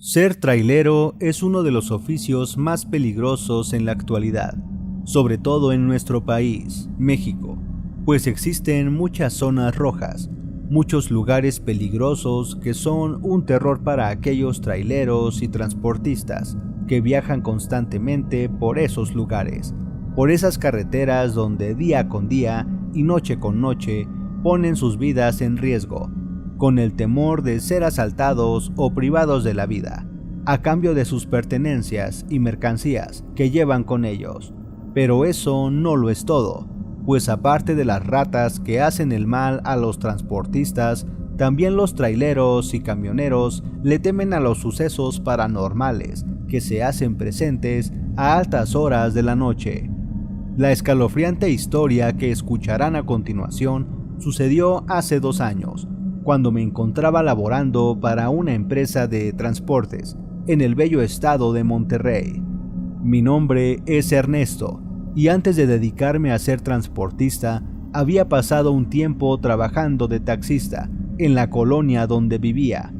Ser trailero es uno de los oficios más peligrosos en la actualidad, sobre todo en nuestro país, México, pues existen muchas zonas rojas, muchos lugares peligrosos que son un terror para aquellos traileros y transportistas que viajan constantemente por esos lugares, por esas carreteras donde día con día y noche con noche ponen sus vidas en riesgo, con el temor de ser asaltados o privados de la vida, a cambio de sus pertenencias y mercancías que llevan con ellos. Pero eso no lo es todo, pues aparte de las ratas que hacen el mal a los transportistas, también los traileros y camioneros le temen a los sucesos paranormales que se hacen presentes a altas horas de la noche. La escalofriante historia que escucharán a continuación sucedió hace 2 años, cuando me encontraba laborando para una empresa de transportes en el bello estado de Monterrey. Mi nombre es Ernesto, y antes de dedicarme a ser transportista, había pasado un tiempo trabajando de taxista en la colonia donde vivía,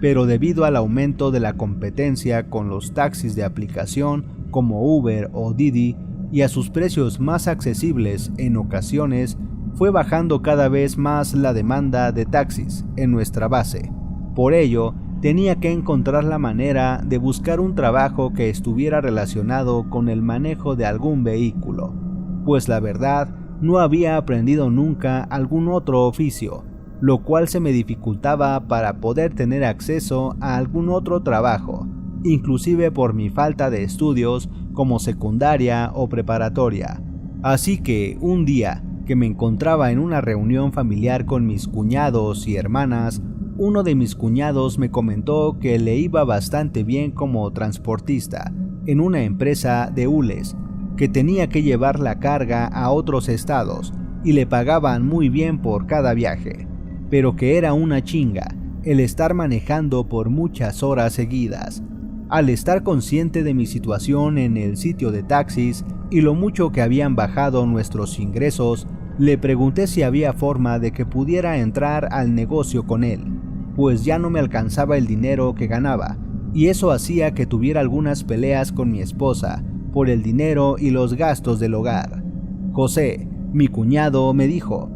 pero debido al aumento de la competencia con los taxis de aplicación como Uber o Didi y a sus precios más accesibles en ocasiones, fue bajando cada vez más la demanda de taxis en nuestra base. Por ello, tenía que encontrar la manera de buscar un trabajo que estuviera relacionado con el manejo de algún vehículo, pues la verdad no había aprendido nunca algún otro oficio, lo cual se me dificultaba para poder tener acceso a algún otro trabajo, inclusive por mi falta de estudios como secundaria o preparatoria. Así que un día que me encontraba en una reunión familiar con mis cuñados y hermanas, uno de mis cuñados me comentó que le iba bastante bien como transportista en una empresa de hules, que tenía que llevar la carga a otros estados y le pagaban muy bien por cada viaje, pero que era una chinga el estar manejando por muchas horas seguidas. Al estar consciente de mi situación en el sitio de taxis y lo mucho que habían bajado nuestros ingresos, le pregunté si había forma de que pudiera entrar al negocio con él, pues ya no me alcanzaba el dinero que ganaba, y eso hacía que tuviera algunas peleas con mi esposa por el dinero y los gastos del hogar. José, mi cuñado, me dijo: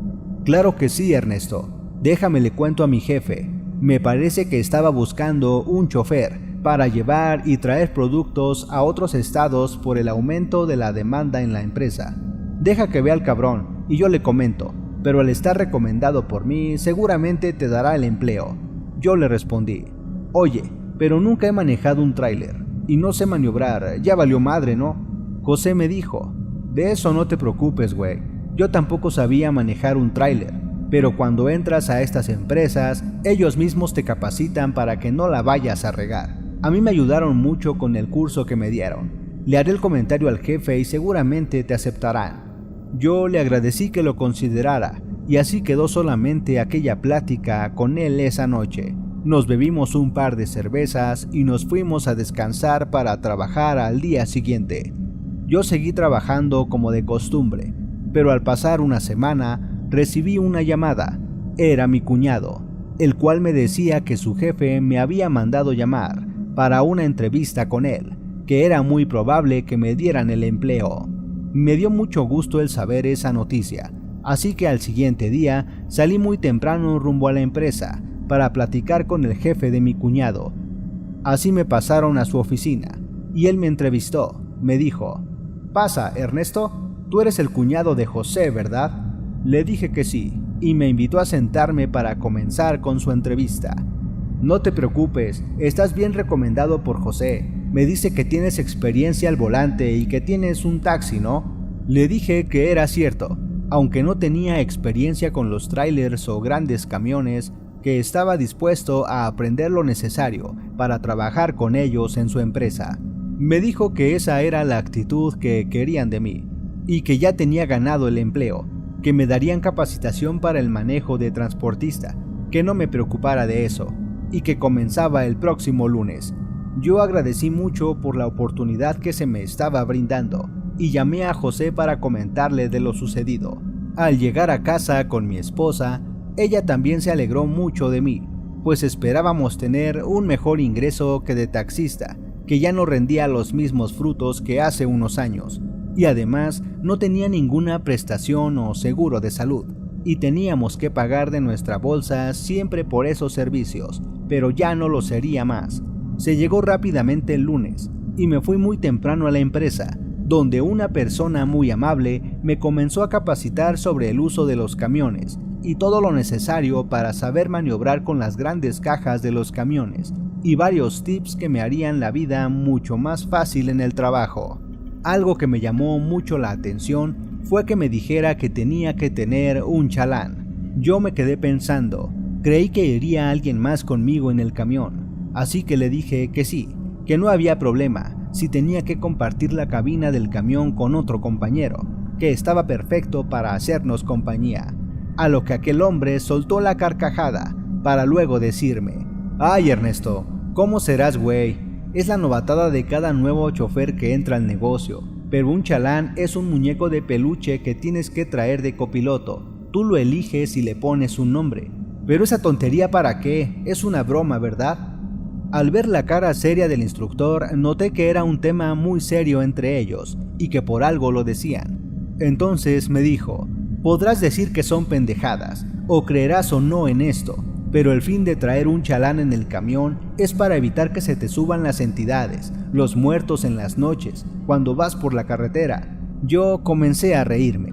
«Claro que sí, Ernesto, déjame le cuento a mi jefe. Me parece que estaba buscando un chofer para llevar y traer productos a otros estados por el aumento de la demanda en la empresa. Deja que vea al cabrón y yo le comento, pero al estar recomendado por mí seguramente te dará el empleo». Yo le respondí: «Oye, pero nunca he manejado un tráiler y no sé maniobrar, ya valió madre, ¿no?». José me dijo: «De eso no te preocupes, güey, yo tampoco sabía manejar un tráiler, pero cuando entras a estas empresas, ellos mismos te capacitan para que no la vayas a regar. A mí me ayudaron mucho con el curso que me dieron. Le haré el comentario al jefe y seguramente te aceptarán». Yo le agradecí que lo considerara, y así quedó solamente aquella plática con él esa noche. Nos bebimos un par de cervezas y nos fuimos a descansar para trabajar al día siguiente. Yo seguí trabajando como de costumbre, pero al pasar una semana recibí una llamada. Era mi cuñado, el cual me decía que su jefe me había mandado llamar para una entrevista con él, que era muy probable que me dieran el empleo. Me dio mucho gusto el saber esa noticia, así que al siguiente día salí muy temprano rumbo a la empresa para platicar con el jefe de mi cuñado. Así me pasaron a su oficina y él me entrevistó. Me dijo: «Pasa, Ernesto, tú eres el cuñado de José, ¿verdad?». Le dije que sí y me invitó a sentarme para comenzar con su entrevista. «No te preocupes, estás bien recomendado por José. Me dice que tienes experiencia al volante y que tienes un taxi, ¿no?». Le dije que era cierto, aunque no tenía experiencia con los trailers o grandes camiones, que estaba dispuesto a aprender lo necesario para trabajar con ellos en su empresa. Me dijo que esa era la actitud que querían de mí, y que ya tenía ganado el empleo, que me darían capacitación para el manejo de transportista, que no me preocupara de eso, y que comenzaba el próximo lunes. Yo agradecí mucho por la oportunidad que se me estaba brindando, y llamé a José para comentarle de lo sucedido. Al llegar a casa con mi esposa, ella también se alegró mucho de mí, pues esperábamos tener un mejor ingreso que de taxista, que ya no rendía los mismos frutos que hace unos años, y además no tenía ninguna prestación o seguro de salud, y teníamos que pagar de nuestra bolsa siempre por esos servicios, pero ya no lo sería más. Se llegó rápidamente el lunes, y me fui muy temprano a la empresa, donde una persona muy amable me comenzó a capacitar sobre el uso de los camiones y todo lo necesario para saber maniobrar con las grandes cajas de los camiones, y varios tips que me harían la vida mucho más fácil en el trabajo. Algo que me llamó mucho la atención fue que me dijera que tenía que tener un chalán. Yo me quedé pensando, creí que iría alguien más conmigo en el camión, así que le dije que sí, que no había problema si tenía que compartir la cabina del camión con otro compañero, que estaba perfecto para hacernos compañía. A lo que aquel hombre soltó la carcajada, para luego decirme: «Ay, Ernesto, ¿cómo serás, güey? Es la novatada de cada nuevo chofer que entra al negocio, pero un chalán es un muñeco de peluche que tienes que traer de copiloto. Tú lo eliges y le pones un nombre. Pero esa tontería, ¿para qué? Es una broma, ¿verdad?». Al ver la cara seria del instructor, noté que era un tema muy serio entre ellos, y que por algo lo decían. Entonces me dijo: «Podrás decir que son pendejadas, o creerás o no en esto, pero el fin de traer un chalán en el camión es para evitar que se te suban las entidades, los muertos en las noches, cuando vas por la carretera». Yo comencé a reírme.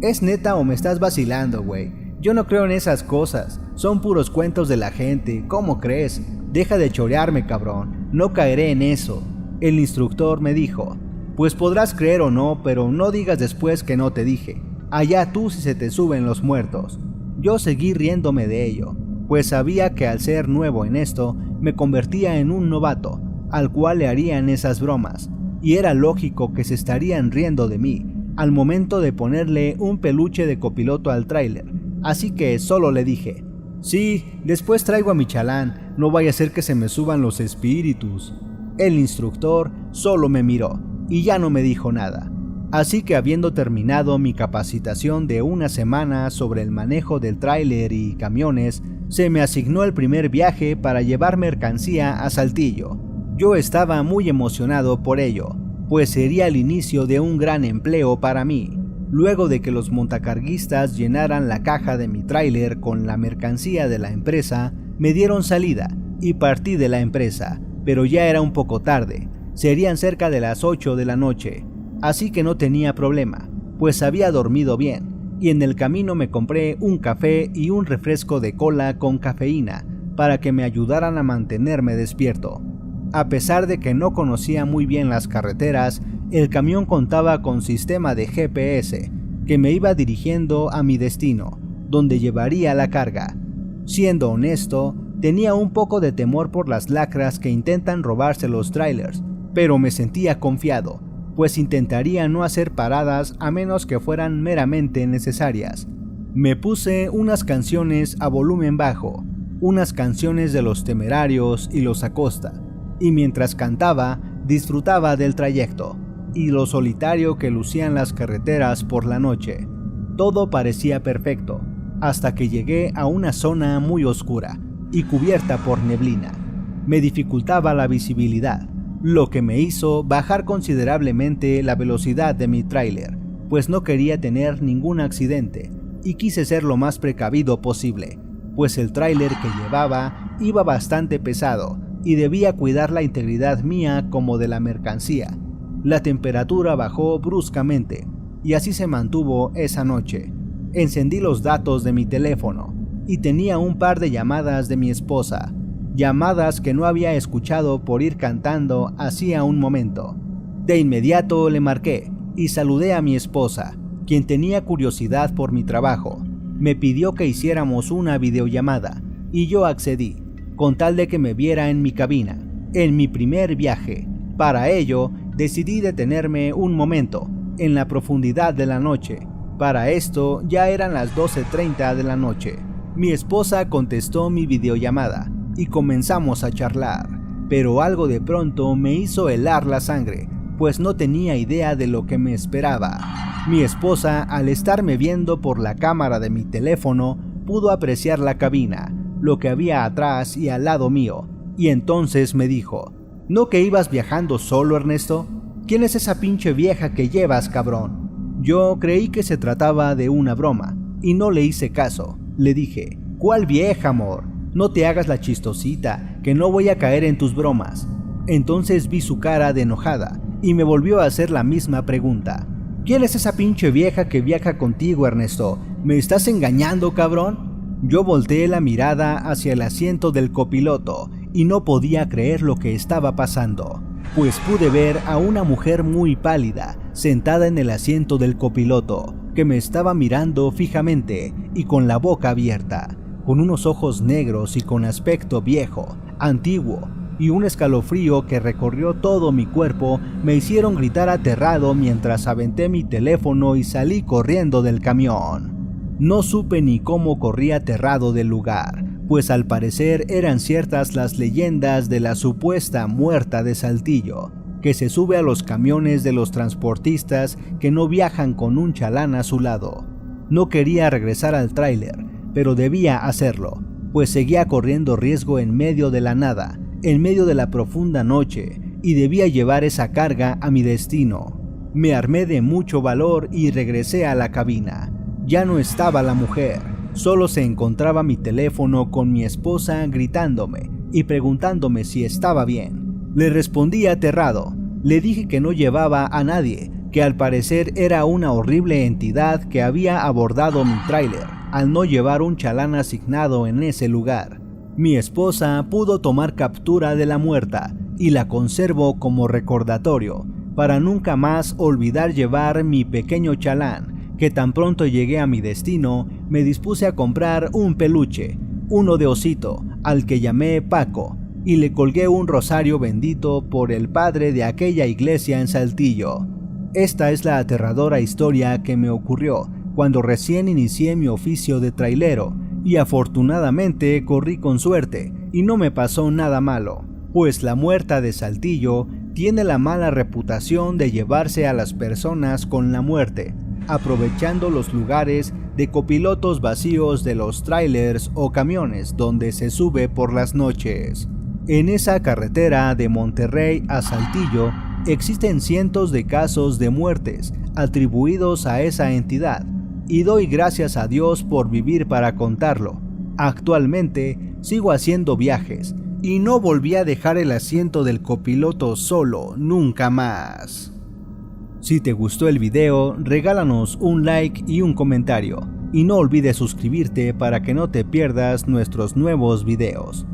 «¿Es neta o me estás vacilando, güey? Yo no creo en esas cosas, son puros cuentos de la gente, ¿cómo crees? Deja de chorearme, cabrón, no caeré en eso». El instructor me dijo: «Pues podrás creer o no, pero no digas después que no te dije. Allá tú si se te suben los muertos». Yo seguí riéndome de ello, pues sabía que al ser nuevo en esto, me convertía en un novato, al cual le harían esas bromas, y era lógico que se estarían riendo de mí al momento de ponerle un peluche de copiloto al tráiler, así que solo le dije: «Sí, después traigo a mi chalán, no vaya a ser que se me suban los espíritus». El instructor solo me miró y ya no me dijo nada. Así que, habiendo terminado mi capacitación de una semana sobre el manejo del tráiler y camiones, se me asignó el primer viaje para llevar mercancía a Saltillo. Yo estaba muy emocionado por ello, pues sería el inicio de un gran empleo para mí. Luego de que los montacarguistas llenaran la caja de mi tráiler con la mercancía de la empresa, me dieron salida y partí de la empresa, pero ya era un poco tarde, serían cerca de las 8 de la noche. Así que no tenía problema, pues había dormido bien, y en el camino me compré un café y un refresco de cola con cafeína para que me ayudaran a mantenerme despierto. A pesar de que no conocía muy bien las carreteras, el camión contaba con sistema de GPS que me iba dirigiendo a mi destino, donde llevaría la carga. Siendo honesto, tenía un poco de temor por las lacras que intentan robarse los trailers, pero me sentía confiado, pues intentaría no hacer paradas a menos que fueran meramente necesarias. Me puse unas canciones a volumen bajo, unas canciones de Los Temerarios y Los Acosta, y mientras cantaba, disfrutaba del trayecto y lo solitario que lucían las carreteras por la noche. Todo parecía perfecto, hasta que llegué a una zona muy oscura y cubierta por neblina. Me dificultaba la visibilidad, lo que me hizo bajar considerablemente la velocidad de mi tráiler, pues no quería tener ningún accidente y quise ser lo más precavido posible, pues el tráiler que llevaba iba bastante pesado y debía cuidar la integridad mía como de la mercancía. La temperatura bajó bruscamente y así se mantuvo esa noche. Encendí los datos de mi teléfono y tenía un par de llamadas de mi esposa, llamadas que no había escuchado por ir cantando hacía un momento. De inmediato le marqué y saludé a mi esposa, quien tenía curiosidad por mi trabajo. Me pidió que hiciéramos una videollamada y yo accedí, con tal de que me viera en mi cabina, en mi primer viaje. Para ello, decidí detenerme un momento, en la profundidad de la noche. Para esto ya eran las 12:30 de la noche. Mi esposa contestó mi videollamada y comenzamos a charlar, pero algo de pronto me hizo helar la sangre, pues no tenía idea de lo que me esperaba. Mi esposa, al estarme viendo por la cámara de mi teléfono, pudo apreciar la cabina, lo que había atrás y al lado mío, y entonces me dijo: ¿No que ibas viajando solo, Ernesto? ¿Quién es esa pinche vieja que llevas, cabrón? Yo creí que se trataba de una broma, y no le hice caso. Le dije: ¿Cuál vieja, amor? No te hagas la chistosita, que no voy a caer en tus bromas. Entonces vi su cara de enojada, y me volvió a hacer la misma pregunta: ¿Quién es esa pinche vieja que viaja contigo, Ernesto? ¿Me estás engañando, cabrón? Yo volteé la mirada hacia el asiento del copiloto y no podía creer lo que estaba pasando, pues pude ver a una mujer muy pálida sentada en el asiento del copiloto, que me estaba mirando fijamente y con la boca abierta, con unos ojos negros y con aspecto viejo, antiguo, y un escalofrío que recorrió todo mi cuerpo me hicieron gritar aterrado mientras aventé mi teléfono y salí corriendo del camión. No supe ni cómo corrí aterrado del lugar, pues al parecer eran ciertas las leyendas de la supuesta muerta de Saltillo, que se sube a los camiones de los transportistas que no viajan con un chalán a su lado. No quería regresar al tráiler, pero debía hacerlo, pues seguía corriendo riesgo en medio de la nada, en medio de la profunda noche, y debía llevar esa carga a mi destino. Me armé de mucho valor y regresé a la cabina. Ya no estaba la mujer, solo se encontraba mi teléfono con mi esposa gritándome y preguntándome si estaba bien. Le respondí aterrado. Le dije que no llevaba a nadie, que al parecer era una horrible entidad que había abordado mi tráiler al no llevar un chalán asignado en ese lugar. Mi esposa pudo tomar captura de la muerta y la conservo como recordatorio para nunca más olvidar llevar mi pequeño chalán, que tan pronto llegué a mi destino me dispuse a comprar un peluche, uno de osito, al que llamé Paco, y le colgué un rosario bendito por el padre de aquella iglesia en Saltillo. Esta es la aterradora historia que me ocurrió cuando recién inicié mi oficio de trailero, y afortunadamente corrí con suerte y no me pasó nada malo, pues la muerta de Saltillo tiene la mala reputación de llevarse a las personas con la muerte, aprovechando los lugares de copilotos vacíos de los trailers o camiones donde se sube por las noches. En esa carretera de Monterrey a Saltillo existen cientos de casos de muertes atribuidos a esa entidad, y doy gracias a Dios por vivir para contarlo. Actualmente sigo haciendo viajes y no volví a dejar el asiento del copiloto solo nunca más. Si te gustó el video, regálanos un like y un comentario, y no olvides suscribirte para que no te pierdas nuestros nuevos videos.